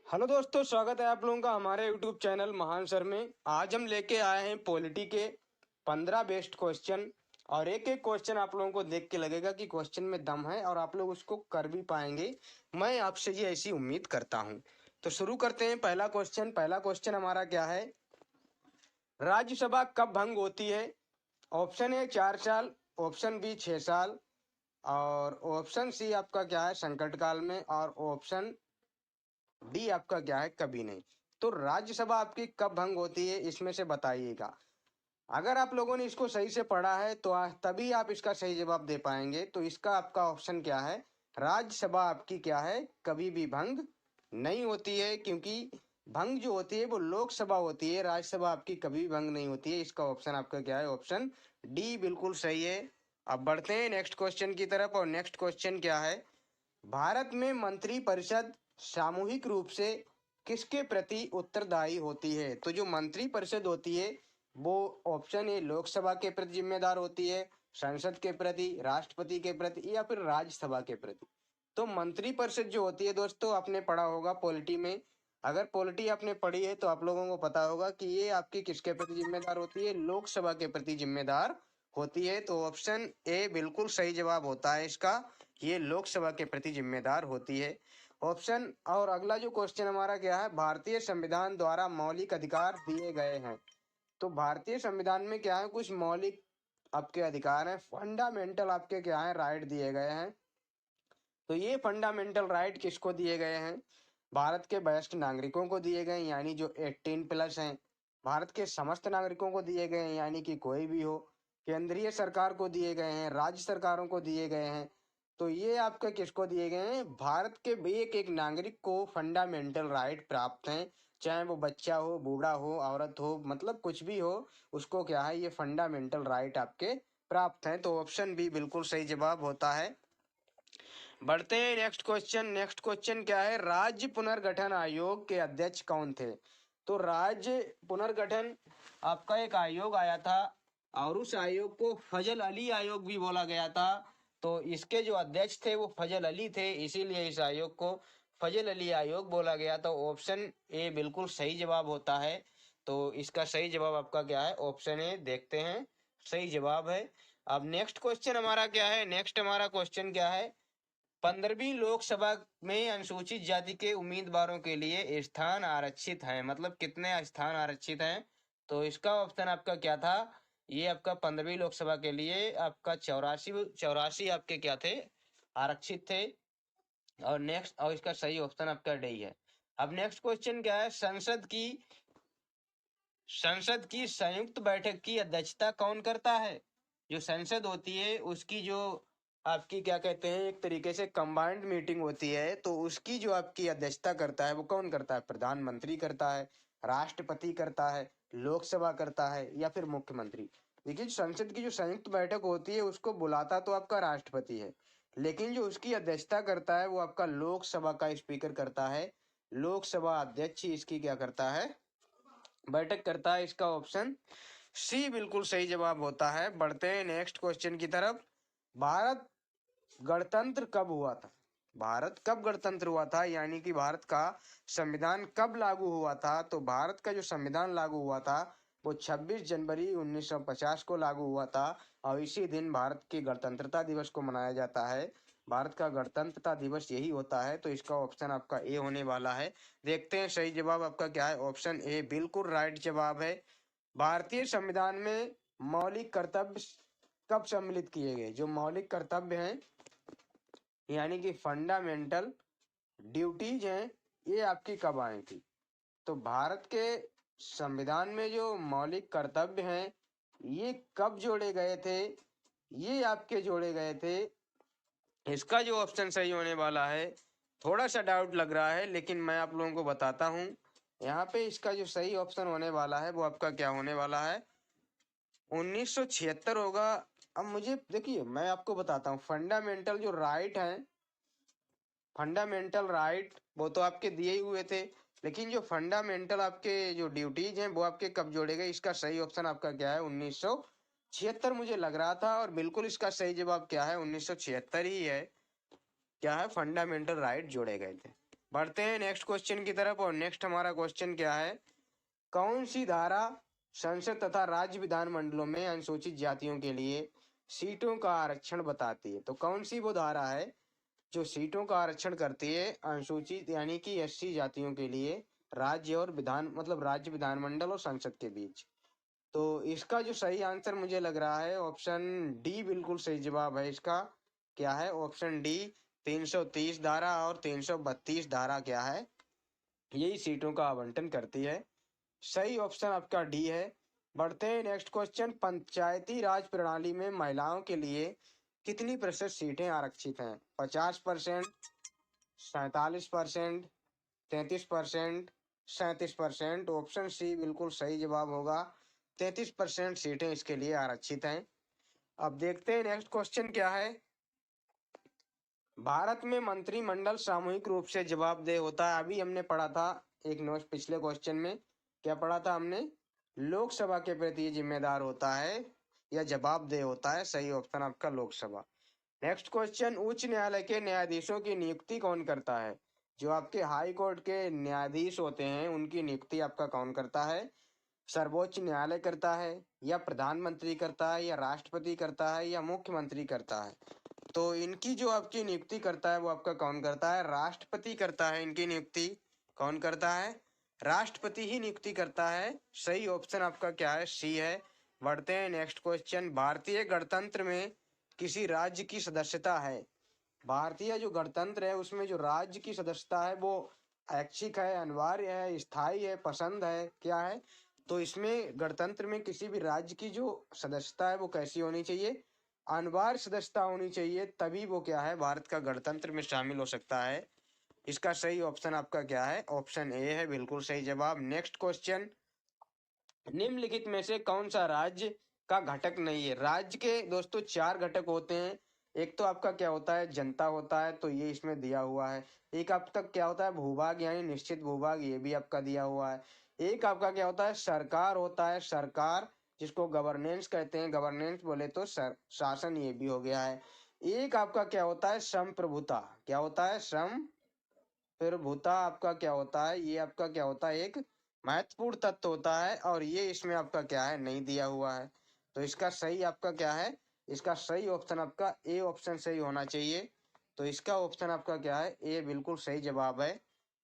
Hello दोस्तों, स्वागत है आप लोगों का हमारे यूट्यूब चैनल महान सर में। आज हम लेके आए हैं पॉलिटी के 15 बेस्ट क्वेश्चन। और एक एक क्वेश्चन आप लोगों को देख के लगेगा कि क्वेश्चन में दम है और आप लोग उसको कर भी पाएंगे। मैं आपसे ये ऐसी उम्मीद करता हूँ। तो शुरू करते हैं। पहला क्वेश्चन हमारा क्या है? राज्यसभा कब भंग होती है? ऑप्शन ए 4 साल, ऑप्शन बी 6 साल, और ऑप्शन सी आपका क्या है संकट काल में, और ऑप्शन डी आपका क्या है कभी नहीं। तो राज्यसभा आपकी कब भंग होती है इसमें से बताइएगा। अगर आप लोगों ने इसको सही से पढ़ा है तो तभी आप इसका सही जवाब दे पाएंगे। तो इसका आपका ऑप्शन क्या है? राज्यसभा आपकी क्या है कभी भी भंग नहीं होती है, क्योंकि भंग जो होती है वो लोकसभा होती है, राज्यसभा आपकी कभी भी भंग नहीं होती है। इसका ऑप्शन आपका क्या है? ऑप्शन डी बिल्कुल सही है। अब बढ़ते हैं नेक्स्ट क्वेश्चन की तरफ। और नेक्स्ट क्वेश्चन क्या है? भारत में मंत्री परिषद सामूहिक रूप से किसके प्रति उत्तरदायी होती है? तो जो मंत्री परिषद होती है वो ऑप्शन ए लोकसभा के प्रति जिम्मेदार होती है, संसद के प्रति, राष्ट्रपति के प्रति, या फिर राज्यसभा के प्रति। तो मंत्री परिषद जो होती है दोस्तों, आपने पढ़ा होगा पॉलिटी में। अगर पॉलिटी आपने पढ़ी है तो आप लोगों को पता होगा कि ये आपकी किसके प्रति जिम्मेदार होती है? लोकसभा के प्रति जिम्मेदार होती है। तो ऑप्शन ए बिल्कुल सही जवाब होता है इसका। ये लोकसभा के प्रति जिम्मेदार होती है। ऑप्शन और अगला जो क्वेश्चन हमारा क्या है? भारतीय संविधान द्वारा मौलिक अधिकार दिए गए हैं। तो भारतीय संविधान में क्या है? कुछ मौलिक आपके अधिकार हैं, फंडामेंटल आपके क्या है राइट दिए गए हैं। तो ये फंडामेंटल राइट किसको दिए गए हैं? भारत के वयस्क नागरिकों को दिए गए यानी जो 18+ हैं। भारत के समस्त नागरिकों को दिए गए हैं यानी कि कोई भी हो। केंद्रीय सरकार को दिए गए हैं, राज्य सरकारों को दिए गए हैं। तो ये आपके किसको दिए गए हैं? भारत के एक एक नागरिक को फंडामेंटल राइट प्राप्त हैं। चाहे वो बच्चा हो, बूढ़ा हो, औरत हो, मतलब कुछ भी हो, उसको क्या है ये फंडामेंटल राइट आपके प्राप्त हैं। तो ऑप्शन बी बिल्कुल सही जवाब होता है। बढ़ते हैं नेक्स्ट क्वेश्चन। नेक्स्ट क्वेश्चन क्या है? राज्य पुनर्गठन आयोग के अध्यक्ष कौन थे? तो राज्य पुनर्गठन आपका एक आयोग आया था और उस आयोग को फजल अली आयोग भी बोला गया था। तो इसके जो अध्यक्ष थे वो फजल अली थे, इसीलिए इस आयोग को फजल अली आयोग बोला गया। तो ऑप्शन ए बिल्कुल सही जवाब होता है। तो इसका सही जवाब आपका क्या है? Option A. देखते हैं सही जवाब है। अब नेक्स्ट क्वेश्चन हमारा क्या है? नेक्स्ट हमारा क्वेश्चन क्या है? 15वीं लोकसभा में अनुसूचित जाति के उम्मीदवारों के लिए स्थान आरक्षित हैं, मतलब कितने स्थान आरक्षित हैं? तो इसका ऑप्शन आपका क्या था? ये आपका 15वीं लोकसभा के लिए आपका 84 आपके क्या थे? आरक्षित थे। और इसका सही ऑप्शन आपका डी है। अब नेक्स्ट क्वेश्चन क्या है? संसद की संयुक्त बैठक की अध्यक्षता कौन करता है? जो संसद होती है उसकी जो आपकी क्या कहते हैं एक तरीके से कंबाइंड मीटिंग होती है, तो उसकी जो आपकी अध्यक्षता करता है वो कौन करता है? प्रधानमंत्री करता है, राष्ट्रपति करता है, लोकसभा करता है, या फिर मुख्यमंत्री। देखिए संसद की जो संयुक्त बैठक होती है उसको बुलाता तो आपका राष्ट्रपति है, लेकिन जो उसकी अध्यक्षता करता है वो आपका लोकसभा का स्पीकर करता है। लोकसभा अध्यक्ष ही इसकी क्या करता है? बैठक करता है। इसका ऑप्शन सी बिल्कुल सही जवाब होता है। बढ़ते हैं नेक्स्ट क्वेश्चन की तरफ। भारत गणतंत्र कब हुआ था? भारत कब गणतंत्र हुआ था यानी कि भारत का संविधान कब लागू हुआ था? तो भारत का जो संविधान लागू हुआ था वो 26 जनवरी 1950 को लागू हुआ था, और इसी दिन भारत की गणतंत्रता दिवस को मनाया जाता है। भारत का गणतंत्रता दिवस यही होता है। तो इसका ऑप्शन आपका ए होने वाला है। देखते हैं सही जवाब आपका क्या है। ऑप्शन ए बिल्कुल राइट जवाब है। भारतीय संविधान में मौलिक कर्तव्य कब सम्मिलित किए गए? जो मौलिक कर्तव्य हैं यानी कि फंडामेंटल ड्यूटीज हैं, ये आपकी कब आई थी? तो भारत के संविधान में जो मौलिक कर्तव्य हैं ये कब जोड़े गए थे? ये आपके जोड़े गए थे। इसका जो ऑप्शन सही होने वाला है, थोड़ा सा डाउट लग रहा है लेकिन मैं आप लोगों को बताता हूँ। यहाँ पे इसका जो सही ऑप्शन होने वाला है वो आपका क्या होने वाला है? 1976 होगा। अब मुझे देखिए मैं आपको बताता हूँ, फंडामेंटल जो राइट है, फंडामेंटल राइट वो तो आपके दिए ही हुए थे, लेकिन जो फंडामेंटल आपके जो ड्यूटीज हैं वो आपके कब जोड़े गए? इसका सही ऑप्शन आपका क्या है? 1976 मुझे लग रहा था, और बिल्कुल इसका सही जवाब क्या है? 1976 ही है। क्या है? फंडामेंटल राइट जोड़े गए थे। बढ़ते हैं नेक्स्ट क्वेश्चन की तरफ। और नेक्स्ट हमारा क्वेश्चन क्या है, कौन सी धारा संसद तथा राज्य विधानमंडलों में अनुसूचित जातियों के लिए सीटों का आरक्षण बताती है? तो कौन सी वो धारा है जो सीटों का आरक्षण करती है अनुसूचित यानी कि एससी जातियों के लिए राज्य और विधान मतलब राज्य विधानमंडल और संसद के बीच? तो इसका जो सही आंसर मुझे लग रहा है ऑप्शन डी बिल्कुल सही जवाब है इसका। क्या है ऑप्शन डी, 330 धारा और 332 धारा क्या है, यही सीटों का आवंटन करती है। सही ऑप्शन आपका डी है। बढ़ते हैं नेक्स्ट क्वेश्चन, पंचायती राज प्रणाली में महिलाओं के लिए कितनी प्रतिशत सीटें आरक्षित हैं? 50%, 47%, 33%, 37%? ऑप्शन सी बिल्कुल सही जवाब होगा, 33% सीटें इसके लिए आरक्षित हैं। अब देखते हैं नेक्स्ट क्वेश्चन क्या है, भारत में मंत्रिमंडल सामूहिक रूप से जवाबदेह होता है। अभी हमने पढ़ा था एक नोट पिछले क्वेश्चन में, क्या पढ़ा था हमने, लोकसभा के प्रति ये जिम्मेदार होता है या जवाबदेह होता है। सही ऑप्शन आपका लोकसभा। नेक्स्ट क्वेश्चन, उच्च न्यायालय के न्यायाधीशों की नियुक्ति कौन करता है? जो आपके हाई कोर्ट के न्यायाधीश होते हैं उनकी नियुक्ति आपका कौन करता है? सर्वोच्च न्यायालय करता है या प्रधानमंत्री करता है या राष्ट्रपति करता है या मुख्यमंत्री करता है? तो इनकी जो आपकी नियुक्ति करता है वो आपका कौन करता है? राष्ट्रपति करता है। इनकी नियुक्ति कौन करता है? राष्ट्रपति ही नियुक्ति करता है। सही ऑप्शन आपका क्या है? सी है। बढ़ते हैं नेक्स्ट क्वेश्चन, भारतीय गणतंत्र में किसी राज्य की सदस्यता है? भारतीय जो गणतंत्र है उसमें जो राज्य की सदस्यता है वो ऐच्छिक है, अनिवार्य है, स्थायी है, पसंद है, क्या है? तो इसमें गणतंत्र में किसी भी राज्य की जो सदस्यता है वो कैसी होनी चाहिए? अनिवार्य सदस्यता होनी चाहिए, तभी वो क्या है भारत का गणतंत्र में शामिल हो सकता है। इसका सही ऑप्शन आपका क्या है? ऑप्शन ए है बिल्कुल सही जवाब। नेक्स्ट क्वेश्चन, निम्नलिखित में से कौन सा राज्य का घटक नहीं है? राज्य के दोस्तों 4 घटक होते हैं। एक तो आपका क्या होता है, जनता होता है, तो ये इसमें दिया हुआ है। एक आपका क्या होता है, भूभाग यानी निश्चित भूभाग, ये भी आपका दिया हुआ है। एक आपका क्या होता है, सरकार होता है, सरकार जिसको गवर्नेंस कहते हैं, गवर्नेंस बोले तो शासन, ये भी हो गया है। एक आपका क्या होता है, संप्रभुता। क्या होता है? संप्रभुता आपका क्या होता है, ये आपका क्या होता है, एक महत्वपूर्ण तत्व होता है, और ये इसमें आपका क्या है, नहीं दिया हुआ है। तो इसका सही आपका क्या है? इसका सही ऑप्शन आपका ए ऑप्शन सही होना चाहिए। तो इसका ऑप्शन आपका क्या है? ए बिल्कुल सही जवाब है।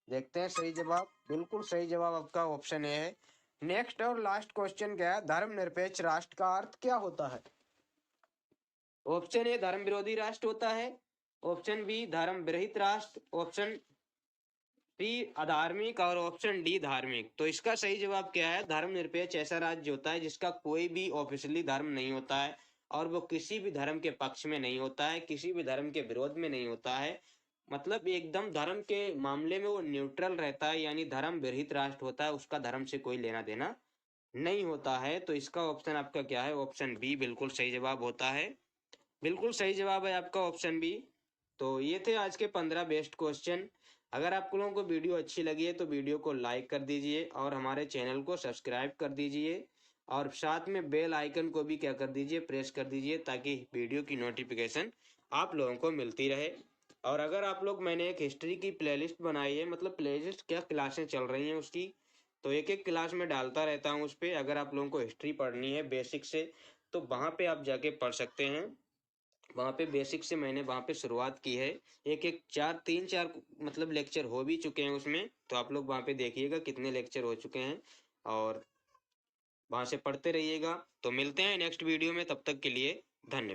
देखते हैं सही जवाब। बिल्कुल सही जवाब आपका ऑप्शन ए है। नेक्स्ट और लास्ट क्वेश्चन क्या है, धर्मनिरपेक्ष राष्ट्र का अर्थ क्या होता है? ऑप्शन ए धर्म विरोधी राष्ट्र होता है, ऑप्शन बी धर्म विरहित राष्ट्र, ऑप्शन सी अधार्मिक, और ऑप्शन डी धार्मिक। तो इसका सही जवाब क्या है? धर्मनिरपेक्ष ऐसा राज्य होता है जिसका कोई भी ऑफिशियली धर्म नहीं होता है और वो किसी भी धर्म के पक्ष में नहीं होता है, किसी भी धर्म के विरोध में नहीं होता है। मतलब एकदम धर्म के मामले में वो न्यूट्रल रहता है, यानी धर्म विरहित राष्ट्र होता है, उसका धर्म से कोई लेना देना नहीं होता है। तो इसका ऑप्शन आपका क्या है? ऑप्शन बी बिल्कुल सही जवाब होता है। बिल्कुल सही जवाब है आपका ऑप्शन बी। तो ये थे आज के 15 बेस्ट क्वेश्चन। अगर आप लोगों को वीडियो अच्छी लगी है तो वीडियो को लाइक कर दीजिए और हमारे चैनल को सब्सक्राइब कर दीजिए, और साथ में बेल आइकन को भी क्या कर दीजिए, प्रेस कर दीजिए, ताकि वीडियो की नोटिफिकेशन आप लोगों को मिलती रहे। और अगर आप लोग, मैंने एक हिस्ट्री की प्लेलिस्ट बनाई है, मतलब प्लेलिस्ट क्या, क्लासें चल रही हैं उसकी, तो एक एक क्लास में डालता रहता हूँ उस पर। अगर आप लोगों को हिस्ट्री पढ़नी है बेसिक से तो वहाँ पे आप जाके पढ़ सकते हैं। वहाँ पे बेसिक से मैंने वहाँ पे शुरुआत की है। एक एक 3-4 मतलब लेक्चर हो भी चुके हैं उसमें, तो आप लोग वहाँ पे देखिएगा कितने लेक्चर हो चुके हैं और वहाँ से पढ़ते रहिएगा। तो मिलते हैं नेक्स्ट वीडियो में, तब तक के लिए धन्यवाद।